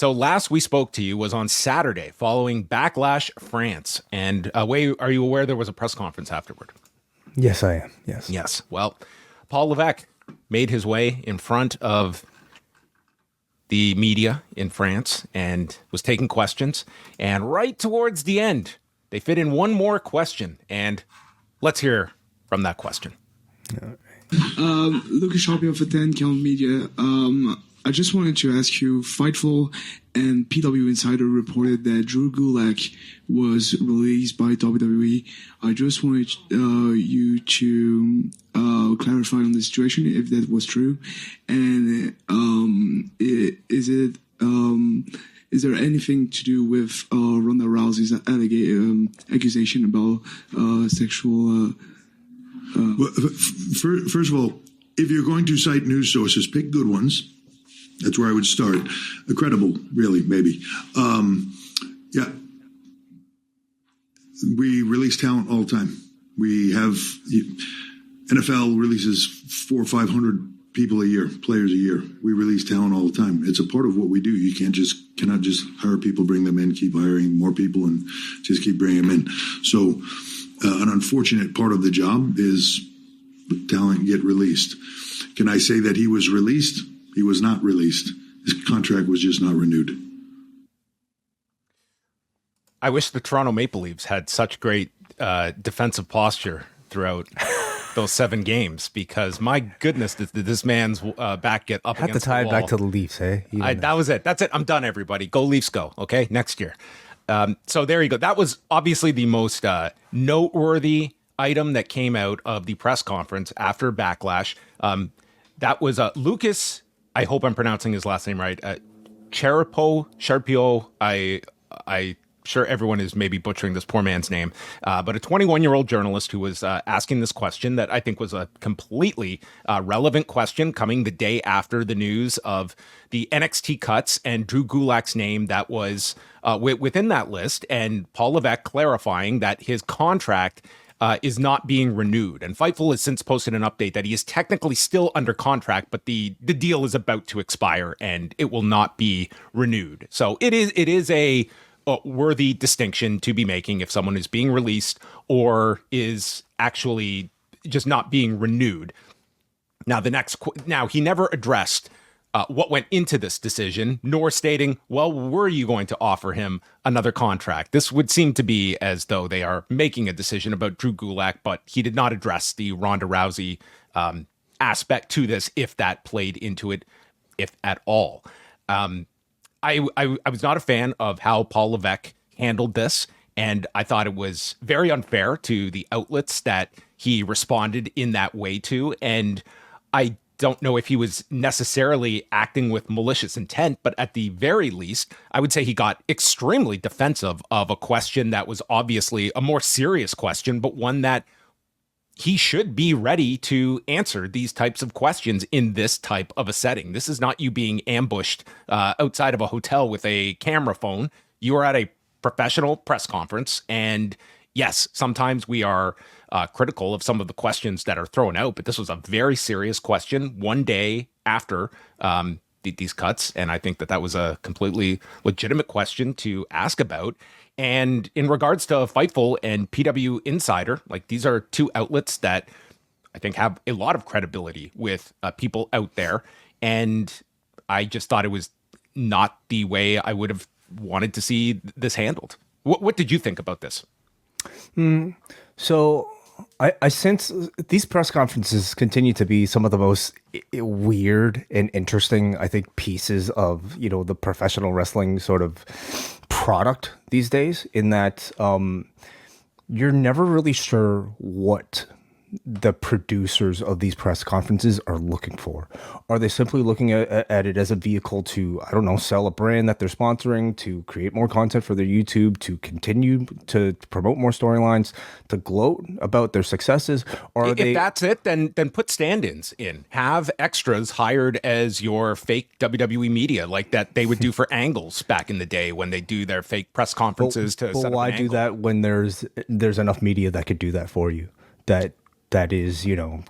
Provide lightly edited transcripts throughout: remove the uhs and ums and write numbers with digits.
So last we spoke to you was on Saturday following Backlash France. And are you aware there was a press conference afterward? Yes, I am. Yes. Yes. Well, Paul Levesque made his way in front of the media in France and was taking questions. And right towards the end, they fit in one more question. And let's hear from that question. Lucas Sharpio for 10 Count Media. I just wanted to ask you, Fightful and PWInsider reported that Drew Gulak was released by WWE. I just wanted you to clarify on the situation, if that was true. And is there anything to do with Ronda Rousey's accusation about sexual... Well, first of all, if you're going to cite news sources, pick good ones. That's where I would start. Credible, really, maybe. Yeah. We release talent all the time. We have NFL releases 400 or 500 people a year, players a year. We release talent all the time. It's a part of what we do. You cannot just hire people, bring them in, keep hiring more people, and just keep bringing them in. So an unfortunate part of the job is talent get released. Can I say that he was released? He was not released. His contract was just not renewed. I wish the Toronto Maple Leafs had such great defensive posture throughout those 7 games, because my goodness, did this man's back get up Had against to tie the it wall. back to the Leafs, eh? That was it. That's it. I'm done, everybody. Go Leafs, go. Okay, next year. So there you go. That was obviously the most noteworthy item that came out of the press conference after Backlash. That was Lucas, I hope I'm pronouncing his last name right, Sharpio. I sure everyone is maybe butchering this poor man's name, but a 21-year-old journalist who was asking this question that I think was a completely relevant question, coming the day after the news of the NXT cuts and Drew Gulak's name that was within that list, and Paul Levesque clarifying that his contract is not being renewed. And Fightful has since posted an update that he is technically still under contract, but the deal is about to expire and it will not be renewed. So it is a worthy distinction to be making if someone is being released or is actually just not being renewed. Now, now he never addressed what went into this decision, nor stating, well, were you going to offer him another contract? This would seem to be as though they are making a decision about Drew Gulak, but he did not address the Ronda Rousey aspect to this, if that played into it, if at all. I was not a fan of how Paul Levesque handled this, and I thought it was very unfair to the outlets that he responded in that way to, and I don't know if he was necessarily acting with malicious intent, but at the very least, I would say he got extremely defensive of a question that was obviously a more serious question, but one that he should be ready to answer these types of questions in this type of a setting. This is not you being ambushed outside of a hotel with a camera phone. You are at a professional press conference, and yes, sometimes we are critical of some of the questions that are thrown out, but this was a very serious question one day after these cuts, and I think that was a completely legitimate question to ask about. And in regards to Fightful and PWInsider, like, these are two outlets that I think have a lot of credibility with people out there, and I just thought it was not the way I would have wanted to see this handled. What did you think about this? So I sense these press conferences continue to be some of the most weird and interesting, I think, pieces of, the professional wrestling sort of product these days, in that you're never really sure what the producers of these press conferences are looking for. Are they simply looking at it as a vehicle to, I don't know, sell a brand that they're sponsoring, to create more content for their YouTube, to continue to promote more storylines, to gloat about their successes? Or if that's it, then put stand-ins in. Have extras hired as your fake WWE media, like that they would do for Angles back in the day when they do their fake press conferences. But why do that when there's enough media that could do that for you? That that is,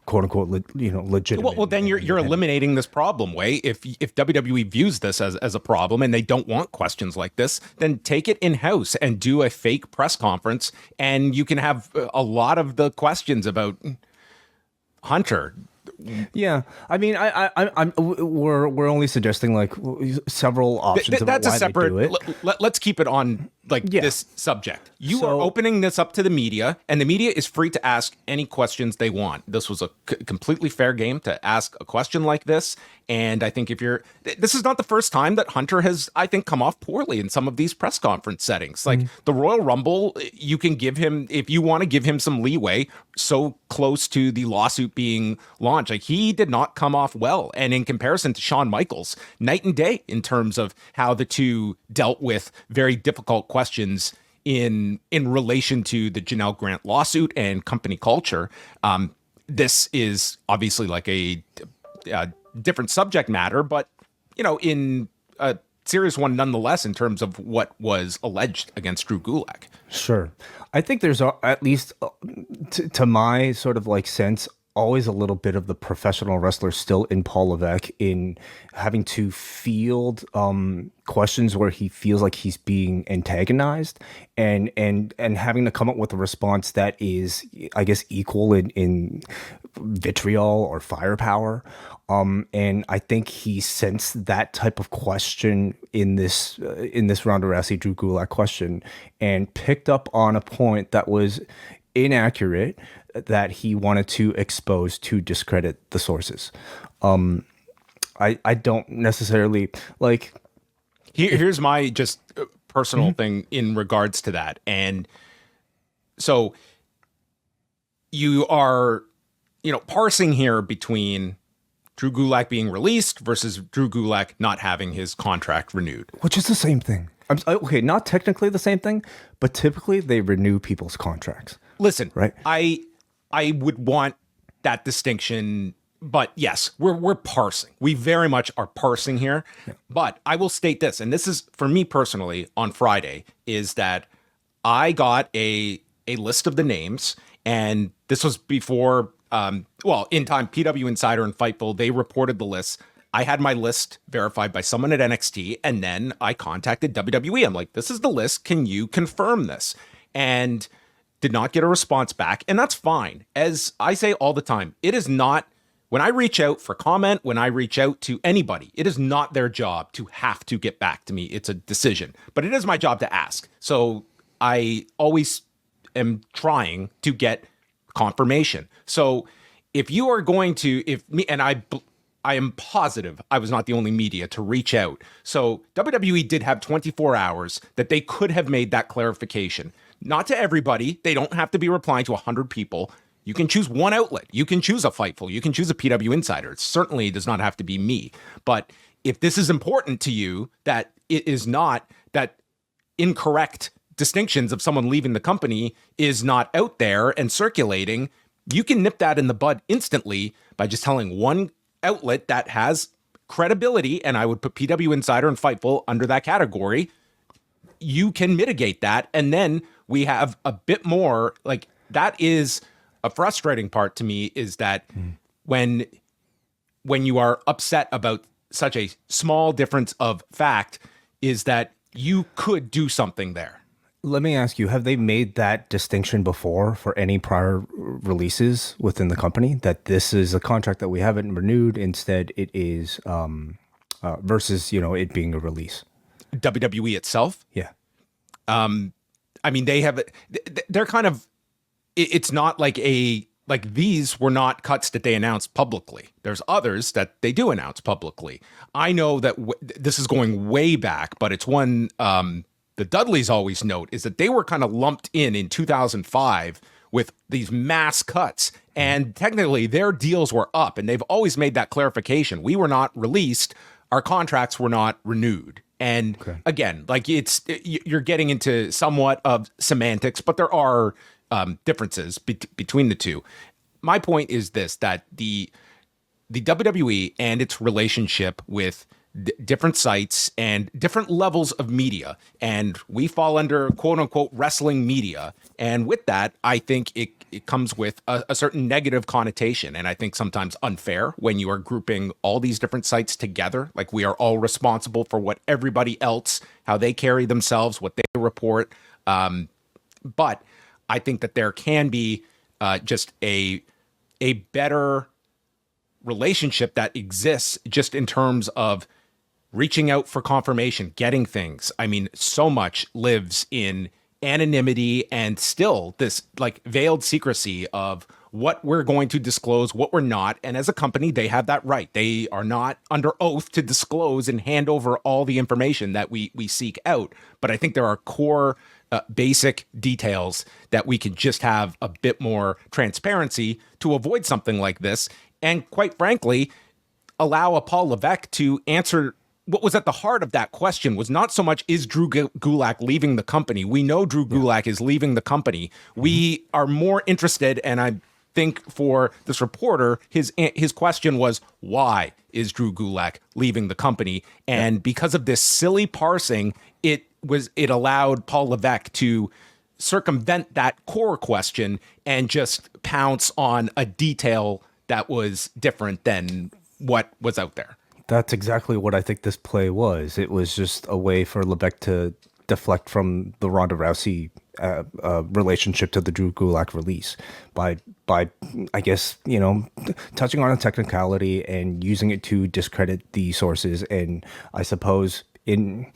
quote unquote, legitimate. Well, then you're eliminating this problem. Way if WWE views this as a problem and they don't want questions like this, then take it in house and do a fake press conference, and you can have a lot of the questions about Hunter. Yeah, I mean, we're only suggesting like several options about That's a why separate. they do it. Let's keep it on this subject. You are So- opening this up to the media, and the media is free to ask any questions they want. This was a completely fair game to ask a question like this. And I think this is not the first time that Hunter has, I think, come off poorly in some of these press conference settings. Like the Royal Rumble, you can give him, if you want to give him some leeway, so close to the lawsuit being launched. Like he did not come off well. And in comparison to Shawn Michaels, night and day in terms of how the two dealt with very difficult questions in relation to the Janelle Grant lawsuit and company culture. This is obviously like a different subject matter, but in a serious one nonetheless in terms of what was alleged against Drew Gulak. Sure. I think there's at least, to my sort of like sense, always a little bit of the professional wrestler still in Paul Levesque in having to field questions where he feels like he's being antagonized and having to come up with a response that is, I guess, equal in vitriol or firepower. And I think he sensed that type of question in this Ronda Rousey Drew Gulak question and picked up on a point that was inaccurate that he wanted to expose to discredit the sources. I don't necessarily like. Here's my just personal thing in regards to that. And so you are, parsing here between Drew Gulak being released versus Drew Gulak not having his contract renewed. Which is the same thing. Okay, not technically the same thing, but typically they renew people's contracts. Listen, right? I would want that distinction, but yes, we're parsing. We very much are parsing here. Yeah. But I will state this, and this is for me personally on Friday, is that I got a list of the names, and this was before, in time, PWInsider and Fightful, they reported the list. I had my list verified by someone at NXT, and then I contacted WWE. I'm like, this is the list. Can you confirm this? And did not get a response back, and that's fine. As I say all the time, it is not, when I reach out for comment, when I reach out to anybody, it is not their job to have to get back to me. It's a decision, but it is my job to ask. So I always am trying to get confirmation. So if you are going to, I am positive I was not the only media to reach out. So WWE did have 24 hours that they could have made that clarification. Not to everybody. They don't have to be replying to 100 people. You can choose one outlet. You can choose a Fightful. You can choose a PWInsider. It certainly does not have to be me. But if this is important to you, that it is not, that incorrect distinctions of someone leaving the company is not out there and circulating, you can nip that in the bud instantly by just telling one outlet that has credibility, and I would put PWInsider and Fightful under that category. You can mitigate that, and then we have a bit more, like, that is a frustrating part to me, is that when you are upset about such a small difference of fact, is that you could do something there. Let me ask you, have they made that distinction before for any prior releases within the company, that this is a contract that we haven't renewed, instead it is versus, it being a release? WWE itself? Yeah. I mean, they're kind of, it's not like these were not cuts that they announced publicly. There's others that they do announce publicly. I know that this is going way back, but it's one the Dudleys always note, is that they were kind of lumped in 2005 with these mass cuts, and technically their deals were up, and they've always made that clarification. We were not released. Our contracts were not renewed. And again, like, you're getting into somewhat of semantics, but there are differences between the two. My point is this, that the WWE and its relationship with different sites and different levels of media. And we fall under quote unquote wrestling media. And with that, I think it comes with a certain negative connotation. And I think sometimes unfair when you are grouping all these different sites together. Like we are all responsible for what everybody else, how they carry themselves, what they report. But I think that there can be just a better relationship that exists just in terms of reaching out for confirmation, getting things. I mean, so much lives in anonymity and still this like veiled secrecy of what we're going to disclose, what we're not. And as a company, they have that right. They are not under oath to disclose and hand over all the information that we seek out. But I think there are core basic details that we can just have a bit more transparency to avoid something like this. And quite frankly, allow a Paul Levesque to answer what was at the heart of that question was not so much, is Drew Gulak leaving the company? We know Drew Gulak is leaving the company. We are more interested, and I think for this reporter, his question was, why is Drew Gulak leaving the company? And because of this silly parsing, it allowed Paul Levesque to circumvent that core question and just pounce on a detail that was different than what was out there. That's exactly what I think this play was. It was just a way for Levesque to deflect from the Ronda Rousey relationship to the Drew Gulak release by I guess, touching on a technicality and using it to discredit the sources. And I suppose in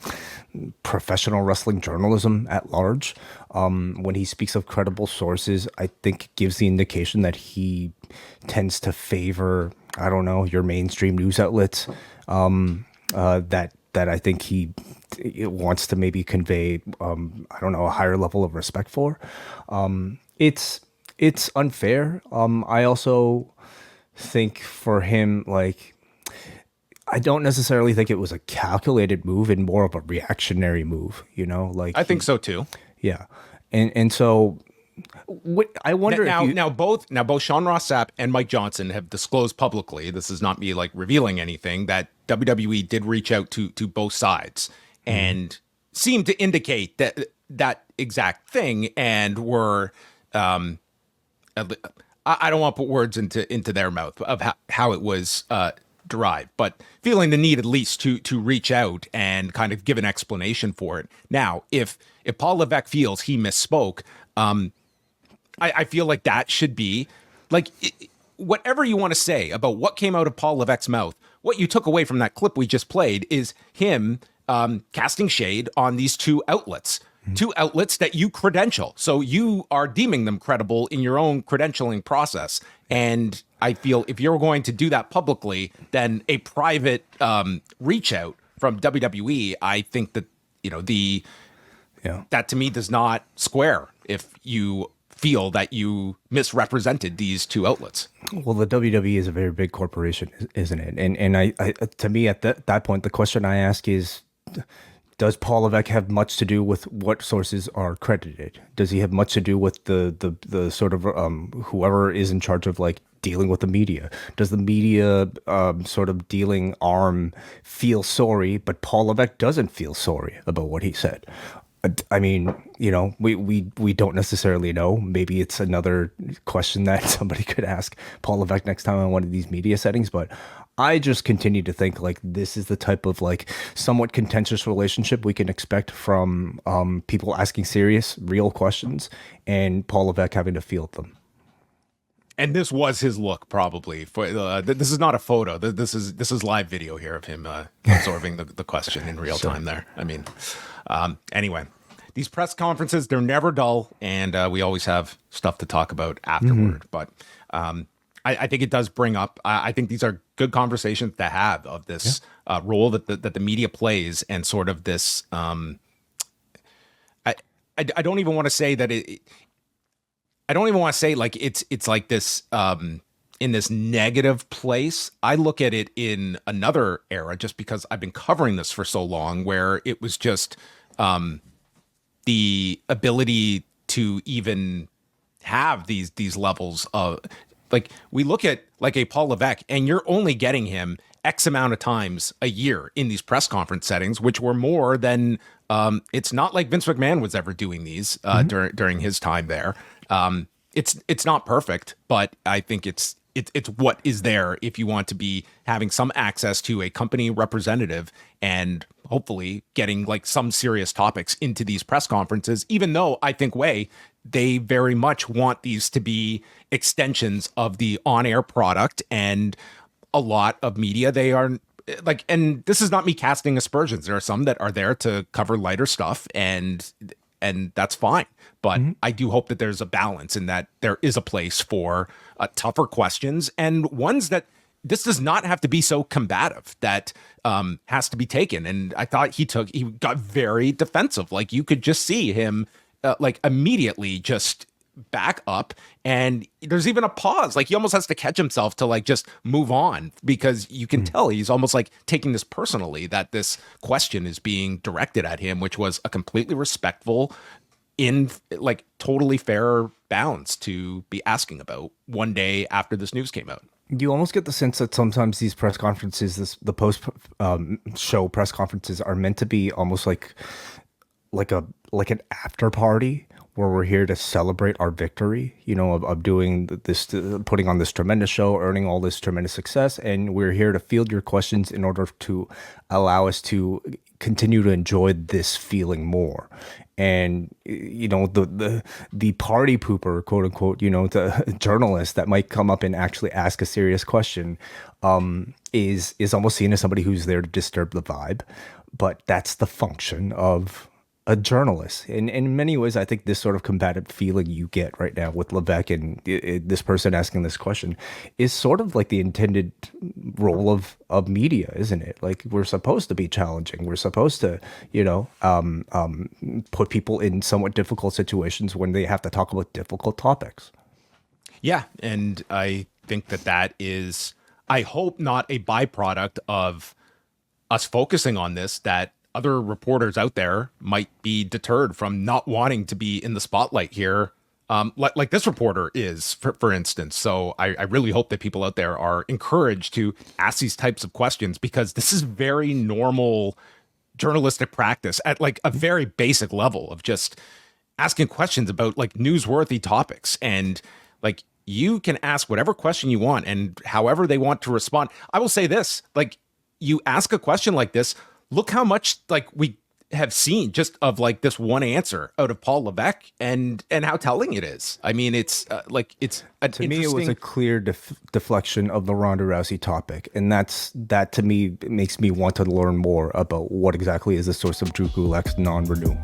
professional wrestling journalism at large, when he speaks of credible sources, I think it gives the indication that he tends to favor, I don't know, your mainstream news outlets, that I think he wants to maybe convey, I don't know, a higher level of respect for. It's unfair. I also think for him, like, I don't necessarily think it was a calculated move and more of a reactionary move, like I think so too. Yeah. And so I wonder now both Sean Ross Sapp and Mike Johnson have disclosed publicly, this is not me like revealing anything, that WWE did reach out to both sides and seemed to indicate that exact thing and were I don't want to put words into their mouth of how it was derived, but feeling the need at least to reach out and kind of give an explanation for it. Now, if Paul Levesque feels he misspoke, I feel like that should be like whatever you want to say about what came out of Paul Levesque's mouth. What you took away from that clip we just played is him casting shade on these two outlets that you credential. So you are deeming them credible in your own credentialing process. And I feel if you're going to do that publicly, then a private reach out from WWE, I think that, that to me does not square if you feel that you misrepresented these two outlets. Well, the WWE is a very big corporation, isn't it? And I to me at that point, the question I ask is, does Paul Levesque have much to do with what sources are credited? Does he have much to do with the sort of whoever is in charge of like dealing with the media? Does the media sort of dealing arm feel sorry, but Paul Levesque doesn't feel sorry about what he said? I mean, we don't necessarily know. Maybe it's another question that somebody could ask Paul Levesque next time on one of these media settings. But I just continue to think like this is the type of like somewhat contentious relationship we can expect from people asking serious, real questions and Paul Levesque having to field them. And this was his look, probably. For this is not a photo. This is live video here of him absorbing the question in real time. There. I mean, anyway, these press conferences, they're never dull, and we always have stuff to talk about afterward. But I think it does bring up. I think these are good conversations to have of this role that the media plays, and sort of this. I don't even want to say that it. I don't even want to say like it's like this in this negative place. I look at it in another era, just because I've been covering this for so long, where it was just the ability to even have these levels of like, we look at like a Paul Levesque, and you're only getting him X amount of times a year in these press conference settings, which were more than it's not like Vince McMahon was ever doing these during his time there. It's not perfect, but I think it's what is there if you want to be having some access to a company representative and hopefully getting like some serious topics into these press conferences, even though I think they very much want these to be extensions of the on-air product, and a lot of media, they are like, and this is not me casting aspersions. There are some that are there to cover lighter stuff, and that's fine. But I do hope that there's a balance and that there is a place for tougher questions and ones that this does not have to be so combative, that has to be taken. And I thought he got very defensive. Like you could just see him like immediately just back up, and there's even a pause. Like he almost has to catch himself to like just move on, because you can tell he's almost like taking this personally, that this question is being directed at him, which was a completely respectful, in like totally fair bounds to be asking about one day after this news came out. You almost get the sense that sometimes these press conferences, the post show press conferences, are meant to be almost like an after party where we're here to celebrate our victory, you know, of doing this, putting on this tremendous show, earning all this tremendous success. And we're here to field your questions in order to allow us to continue to enjoy this feeling more. And, you know, the party pooper, quote unquote, you know, the journalist that might come up and actually ask a serious question is almost seen as somebody who's there to disturb the vibe. But that's the function of a journalist. And in many ways, I think this sort of combative feeling you get right now with Levesque and this person asking this question is sort of like the intended role of media, isn't it? Like we're supposed to be challenging. We're supposed to, you know, put people in somewhat difficult situations when they have to talk about difficult topics. Yeah. And I think that is, I hope, not a byproduct of us focusing on this, that other reporters out there might be deterred from not wanting to be in the spotlight here, like this reporter is, for instance. So I really hope that people out there are encouraged to ask these types of questions, because this is very normal journalistic practice at like a very basic level of just asking questions about like newsworthy topics. And like you can ask whatever question you want and however they want to respond. I will say this, like you ask a question like this, look how much like we have seen just of like this one answer out of Paul Levesque, and how telling it is. I mean, it's like it's to me it was a clear deflection of the Ronda Rousey topic, and that to me makes me want to learn more about what exactly is the source of Drew Gulak's non-renewal.